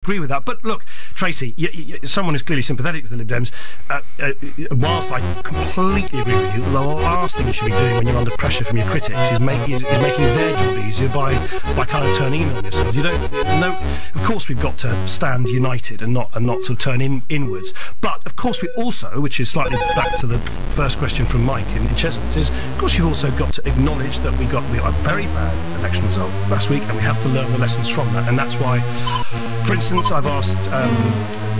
agree with that. But look, Tracy, someone who's clearly sympathetic to the Lib Dems, whilst I completely agree with you, the last thing you should be doing when you're under pressure from your critics is making their job easier by kind of turning in on yourselves. You don't know. Of course, we've got to stand united and not sort of turn inwards. But of course, we also, which is slightly back to the first question from Mike in Chestnut, is of course you've also got to acknowledge that we got a very bad election result last week, and we have to learn the lessons from that. And that's why, for instance, I've asked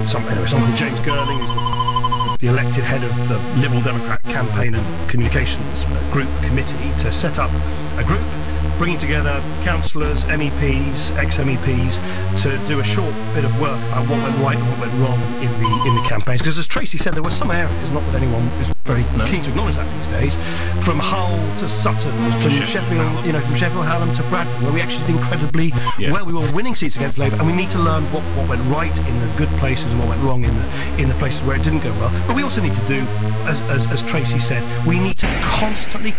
someone called James Girling, who's the elected head of the Liberal Democrat Campaign and Communications Group Committee, to set up a group bringing together councillors, MEPs, ex-MEPs, to do a short bit of work about what went right and what went wrong in the campaigns. Because as Tracy said, there were some areas, not that anyone is very keen to acknowledge that these days, from Hull to Sutton, from Sheffield, from Sheffield, Hallam to Bradford, where we actually did incredibly well. We were winning seats against Labour, and we need to learn what went right in the good places and what went wrong in the places where it didn't go well. But we also need to do, as Tracy said, we need to constantly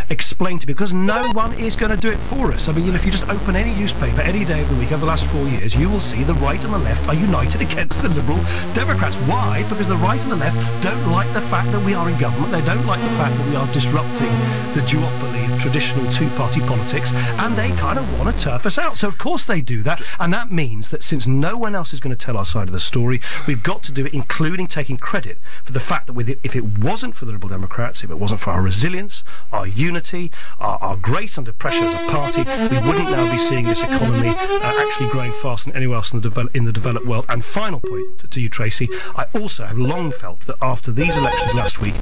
explain to people, because no one is going to do it for us. I mean, if you just open any newspaper any day of the week over the last 4 years, you will see the right and the left are united against the Liberal Democrats. Why? Because the right and the left don't like the fact that we are in government. They don't like the fact that we are disrupting the duopoly of traditional two-party politics, and they kind of want to turf us out. So of course they do that, and that means that since no one else is going to tell our side of the story, we've got to do it, including taking credit for the fact that if it wasn't for the Liberal Democrats, if it wasn't for our resilience, our unity, our grace under pressure as a party, we wouldn't now be seeing this economy actually growing faster than anywhere else in the developed world. And final point to you, Tracy, I also have long felt that after these elections last week,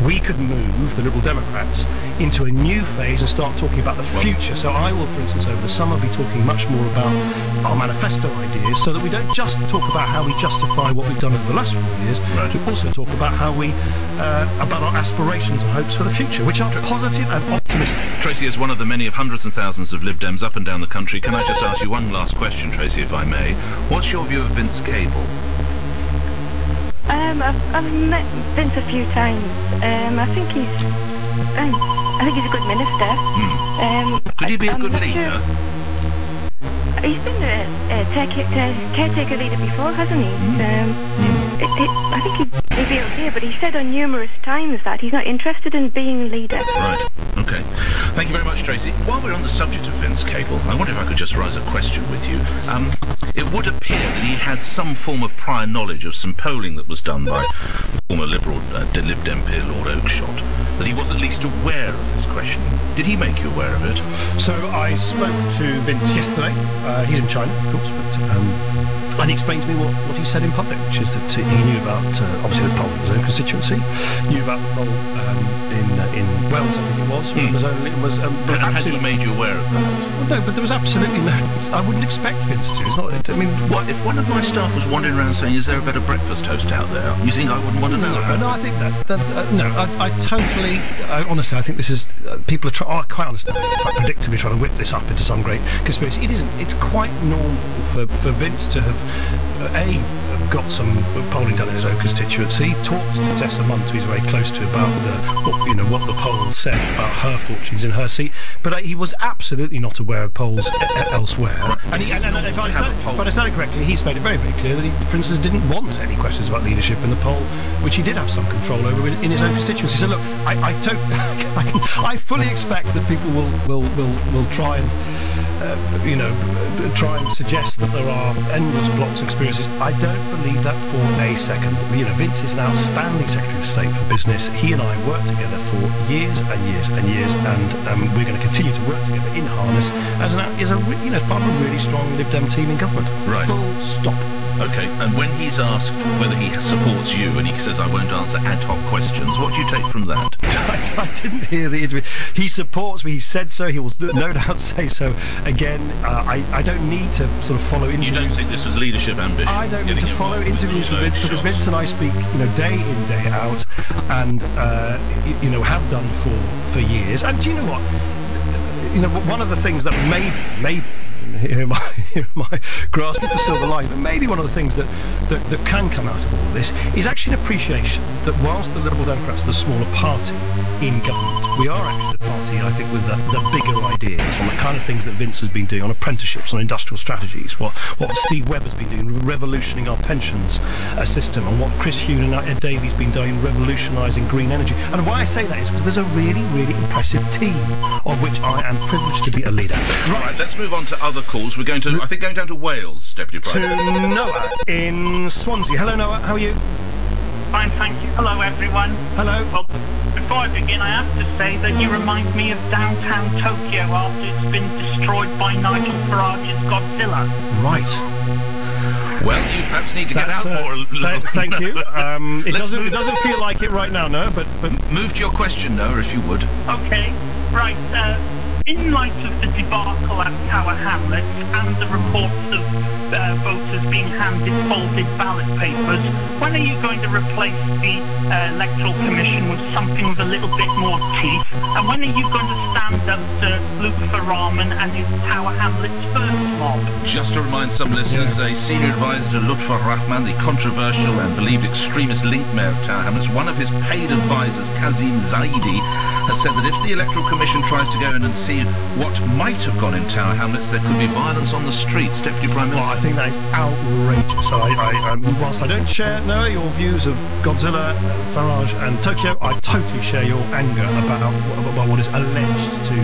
we could move the Liberal Democrats into a new phase and start talking about the future. So I will, for instance, over the summer be talking much more about our manifesto ideas, so that we don't just talk about how we justify what we've done over the last 4 years, we also talk about how we about our aspirations and hopes for the future, which are positive and optimistic. Tracy, as one of the many of hundreds and thousands of Lib Dems up and down the country, can I just ask you one last question, Tracy, if I may? What's your view of Vince Cable? I've met Vince a few times. I think he's a good minister. Could he be a good leader? He's been a caretaker leader before, hasn't he? I think he'd be okay, but he said on numerous times that he's not interested in being a leader. Right, okay. Thank you very much, Tracy. While we're on the subject of Vince Cable, I wonder if I could just raise a question with you. It would appear that he had some form of prior knowledge of some polling that was done by former Liberal Lib Dem peer Lord Oakeshott, that he was at least aware of this question. Did he make you aware of it? So I spoke to Vince yesterday. He's in China, of course, but and he explained to me what he said in public, which is that he knew about obviously the poll in his own constituency, knew about the poll in Wales, I think it was. And has he made you aware of that? Well, no, but there was absolutely no. I wouldn't expect Vince to. It's not. I mean, what if one of my staff was wandering around saying, "Is there a better breakfast toast out there?" You think I wouldn't want to know that? No, I think that's no. I totally. Honestly, I think this is people are quite honestly, quite predictably trying to whip this up into some great conspiracy. It isn't. It's quite normal for Vince to have got some polling done in his own constituency, talked to Tessa Munt, who he's very close to, about what the poll said about her fortunes in her seat, but he was absolutely not aware of polls elsewhere. And if I understand it correctly, he's made it very, very clear that he, for instance, didn't want any questions about leadership in the poll, which he did have some control over in his own constituency. So look, I fully expect that people will try and try and suggest that there are endless plots and conspiracies. I don't believe that for a second. Vince is an outstanding Secretary of State for Business. He and I worked together for years and years and years, and we're going to continue to work together in harness as part of a really strong Lib Dem team in government. Right. Full stop. Okay, and when he's asked whether he supports you and he says, "I won't answer ad hoc questions," what do you take from that? I didn't hear the interview. He supports me, he said so, he will no doubt say so again. I don't need to sort of follow interviews. You don't think this was leadership ambition? I don't need to follow interviews with Vince, because Vince and I speak day in, day out, and have done for years. And do you know what? One of the things that maybe here am I grasping for silver lining. But maybe one of the things that can come out of all of this is actually an appreciation that whilst the Liberal Democrats are the smaller party in government, we are actually the party, I think, with the bigger ideas on the kind of things that Vince has been doing on apprenticeships, on industrial strategies, what Steve Webb has been doing, revolutioning our pensions system, and what Chris Huhne and Ed Davies been doing, revolutionising green energy. And why I say that is because there's a really, really impressive team of which I am privileged to be a leader. Right, let's move on to other calls. We're going to, I think, going down to Wales, Deputy Prime Minister. To Noah in Swansea. Hello, Noah. How are you? Fine, thank you. Hello, everyone. Hello. Well, before I begin, I have to say that you remind me of downtown Tokyo after it's been destroyed by Nigel Farage's Godzilla. Right. Well, you perhaps need to get out more. Thank you. It doesn't feel like it right now, Noah, but move to your question, Noah, if you would. Okay. Right. In light of the debacle at Tower Hamlets and the reports of voters being handed folded ballot papers, when are you going to replace the Electoral Commission with something with a little bit more teeth? And when are you going to stand up to Luke Farahman and his Tower Hamlets first mob? Just to remind some listeners, a senior advisor to Lutfur Rahman, the controversial and believed extremist link mayor of Tower Hamlets, one of his paid advisors, Kazim Zaidi, has said that if the Electoral Commission tries to go in and see what might have gone in Tower Hamlets, there could be violence on the streets. Deputy Prime Minister. Well, I think that is outrageous. So whilst I don't share, Noah, your views of Godzilla, Farage and Tokyo, I totally share your anger about what is alleged to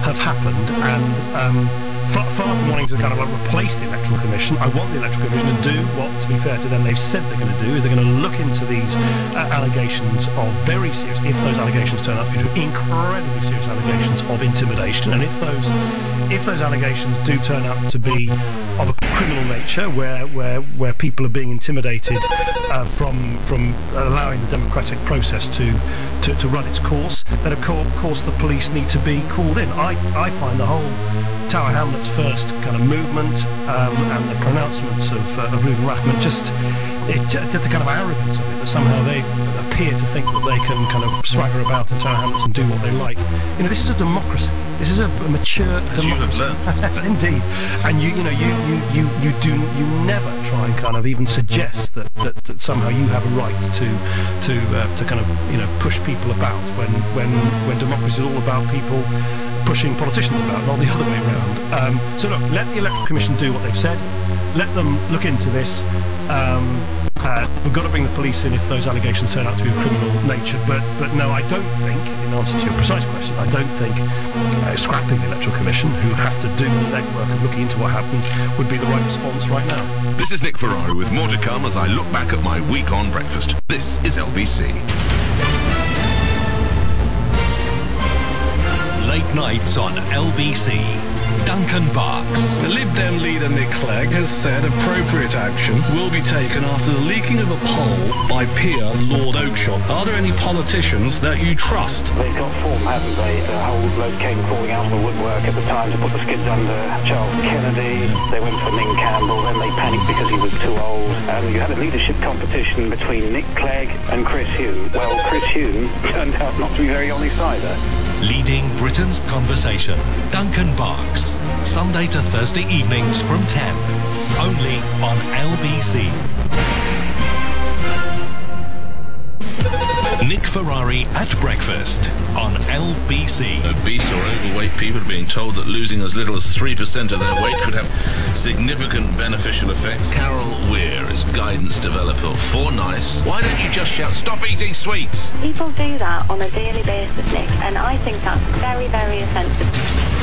have happened. And far from wanting to kind of replace the Electoral Commission, I want the Electoral Commission to do what, to be fair to them, they've said they're going to do, is they're going to look into these allegations of very serious, if those allegations turn out to be true, incredibly serious allegations of intimidation. And if those allegations do turn out to be of a criminal nature, where people are being intimidated from allowing the democratic process to run its course, then of course the police need to be called in. I find the whole Tower Hamlets first kind of movement and the pronouncements of Reuven Rahman just the kind of arrogance of it, that somehow they appear to think that they can kind of swagger about in Tower Hamlets and do what they like. You know, this is a democracy. This is a mature democracy. You have learned. Indeed. And you never try and kind of even suggest that somehow you have a right to kind of, you know, push people about when democracy is all about people pushing politicians about, not the other way around. So look, let the Electoral Commission do what they've said. Let them look into this. We've got to bring the police in if those allegations turn out to be of criminal nature. But no, I don't think, in answer to your precise question, I don't think scrapping the Electoral Commission, who have to do the legwork of looking into what happened, would be the right response right now. This is Nick Ferrari with more to come as I look back at my week on breakfast. This is LBC. Late nights on LBC. Duncan Barks. The Lib Dem leader Nick Clegg has said appropriate action will be taken after the leaking of a poll by peer Lord Oakshott. Are there any politicians that you trust? They've got form, haven't they? The whole load came falling out of the woodwork at the time to put the skids under Charles Kennedy. They went for Ning Campbell, then they panicked because he was too old. You had a leadership competition between Nick Clegg and Chris Huhne. Well, Chris Huhne turned out not to be very honest either. Leading Britain's conversation, Duncan Barks. Sunday to Thursday evenings from 10. Only on LBC. Nick Ferrari at breakfast on LBC. Obese or overweight people are being told that losing as little as 3% of their weight could have significant beneficial effects. Carol Weir is guidance developer for Nice. Why don't you just shout, stop eating sweets? People do that on a daily basis, Nick, and I think that's very, very offensive.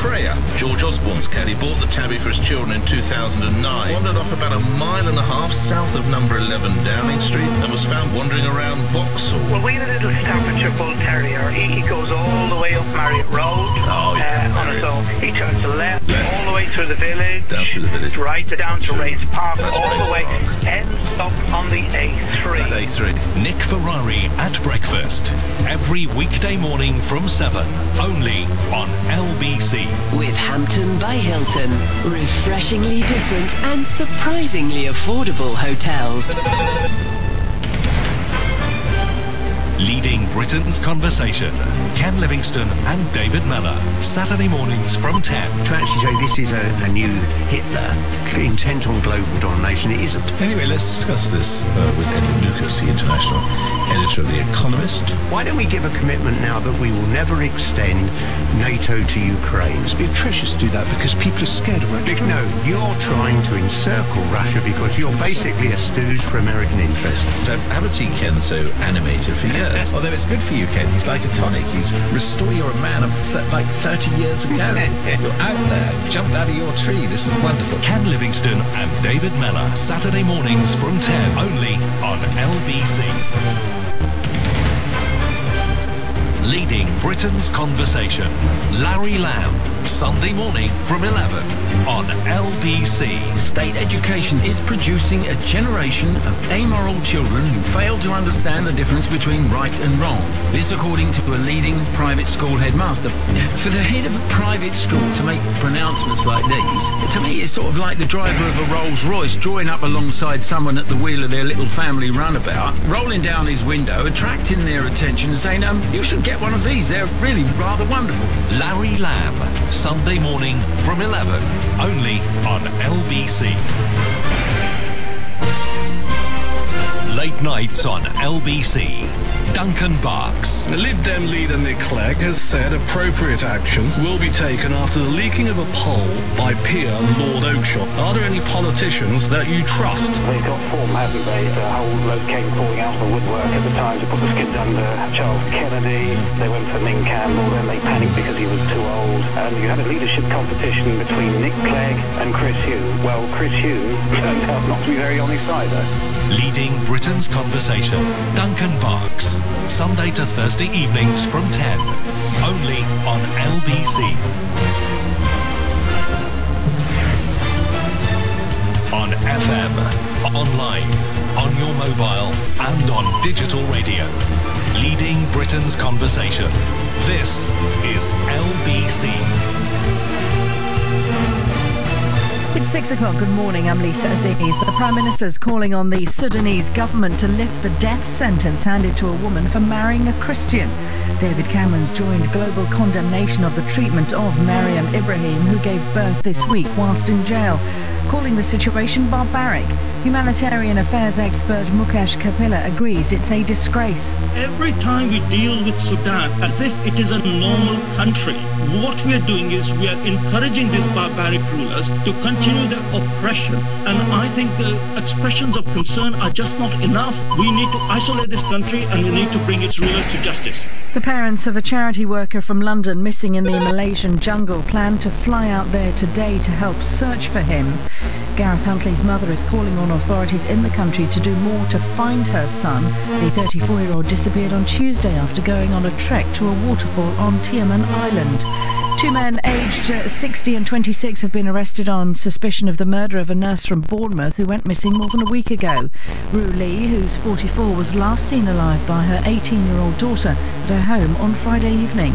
Freya, George Osborne's caddy, bought the tabby for his children in 2009. Wandered off about 1.5 miles south of number 11 Downing Street and was found wandering around Vauxhall. Well, we had a little Staffordshire Bull Terrier. He goes all the way up Marriott Road on his own. He turns to the left, all the way through the village. Down through the village. Right down to Race Park, That's all Race the way. Park. Ends up on the A3. A3. Nick Ferrari at breakfast. Every weekday morning from 7. Only on LBC. With Hampton by Hilton. Refreshingly different and surprisingly affordable hotels. Leading Britain's conversation. Ken Livingstone and David Mellor. Saturday mornings from 10. To actually say this is a new Hitler intent on global domination, it isn't. Anyway, let's discuss this with Edward Lucas, the international editor of The Economist. Why don't we give a commitment now that we will never extend NATO to Ukraine? It's a bit atrocious to do that because people are scared of Russia. No, you're trying to encircle Russia because you're basically a stooge for American interests. I haven't seen Ken so animated for years. Although it's good for you, Ken. He's like a tonic. He's restore you're a man of like 30 years ago. You're out there, jumped out of your tree. This is wonderful. Ken Livingstone and David Mellor. Saturday mornings from 10. Only on LBC. Leading Britain's conversation. Larry Lamb. Sunday morning from 11 on LBC. State education is producing a generation of amoral children who fail to understand the difference between right and wrong. This according to a leading private school headmaster. For the head of a private school to make pronouncements like these, to me it's sort of like the driver of a Rolls Royce drawing up alongside someone at the wheel of their little family runabout, rolling down his window, attracting their attention and saying, you should get one of these, they're really rather wonderful. Larry Lamb, Sunday morning from 11, only on LBC. Late nights on LBC. Duncan Barks. The Lib Dem leader Nick Clegg has said appropriate action will be taken after the leaking of a poll by peer Lord Oakshott. Are there any politicians that you trust? They've got form, haven't they? A whole load came falling out of the woodwork at the time to put the skids under H.A.R.P. They went for Ming Campbell, then they panicked because he was too old. And you had a leadership competition between Nick Clegg and Chris Hume. Well, Chris Hume turned out not to be very honest either. Leading Britain's conversation. Duncan Barks. Sunday to Thursday evenings from 10. Only on LBC. On FM, online, on your mobile and on digital radio. Leading Britain's conversation. This is LBC. It's 6 o'clock. Good morning. I'm Lisa Aziz. The Prime Minister's calling on the Sudanese government to lift the death sentence handed to a woman for marrying a Christian. David Cameron's joined global condemnation of the treatment of Maryam Ibrahim, who gave birth this week whilst in jail, calling the situation barbaric. Humanitarian affairs expert Mukesh Kapila agrees it's a disgrace. Every time we deal with Sudan as if it is a normal country, what we are doing is we are encouraging these barbaric rulers to continue their oppression. And I think the expressions of concern are just not enough. We need to isolate this country and we need to bring its rulers to justice. The parents of a charity worker from London missing in the Malaysian jungle plan to fly out there today to help search for him. Gareth Huntley's mother is calling on authorities in the country to do more to find her son. The 34-year-old disappeared on Tuesday after going on a trek to a waterfall on Tiaman Island. Two men aged 60 and 26 have been arrested on suspicion of the murder of a nurse from Bournemouth who went missing more than a week ago. Rue Lee, who's 44, was last seen alive by her 18-year-old daughter at her home on Friday evening.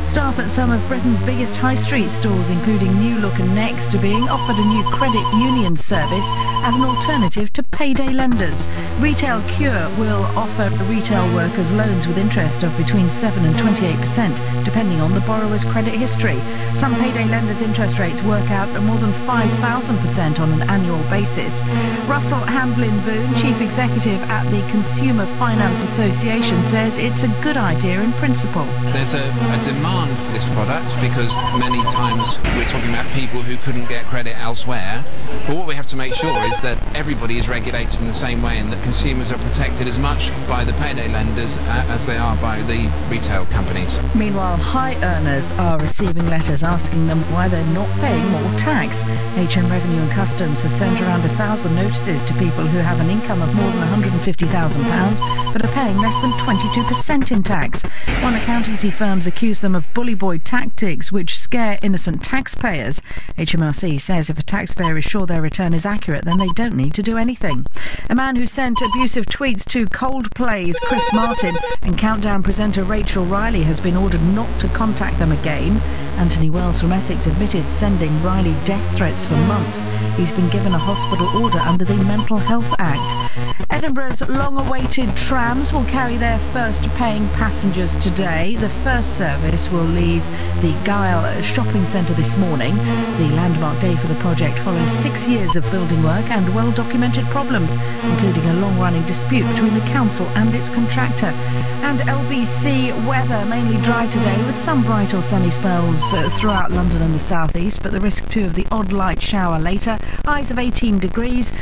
Staff at some of Britain's biggest high street stores, including New Look and Next, are being offered a new credit union service as an alternative to payday lenders. Retail Cure will offer retail workers loans with interest of between 7 and 28%, depending on the borrower's credit history. Some payday lenders' interest rates work out at more than 5,000% on an annual basis. Russell Hamblin-Boone, Chief Executive at the Consumer Finance Association, says it's a good idea in principle. There's a demand for this product because many times we're talking about people who couldn't get credit elsewhere. But what we have to make sure is that everybody is regulated in the same way and that consumers are protected as much by the payday lenders as they are by the retail companies. Meanwhile, high earners are receiving letters asking them why they're not paying more tax. HM Revenue and Customs has sent around 1,000 notices to people who have an income of more than £150,000 but are paying less than 22% in tax. One accountancy firm's accused them of bully boy tactics which scare innocent taxpayers. HMRC says if a taxpayer is sure their return is accurate, then they don't need to do anything. A man who sent abusive tweets to Coldplay's Chris Martin and Countdown presenter Rachel Riley has been ordered not to contact them again. Anthony Wells from Essex admitted sending Riley death threats for months. He's been given a hospital order under the Mental Health Act. Edinburgh's long-awaited trams will carry their first paying passengers today. The first service will leave the Gyle shopping centre this morning. The landmark day for the project follows 6 years of building work and well-documented problems, including a long-running dispute between the council and its contractor. And LBC weather, mainly dry today with some bright or sunny spells throughout London and the southeast, but the risk too of the odd light shower later. Highs of 18 degrees.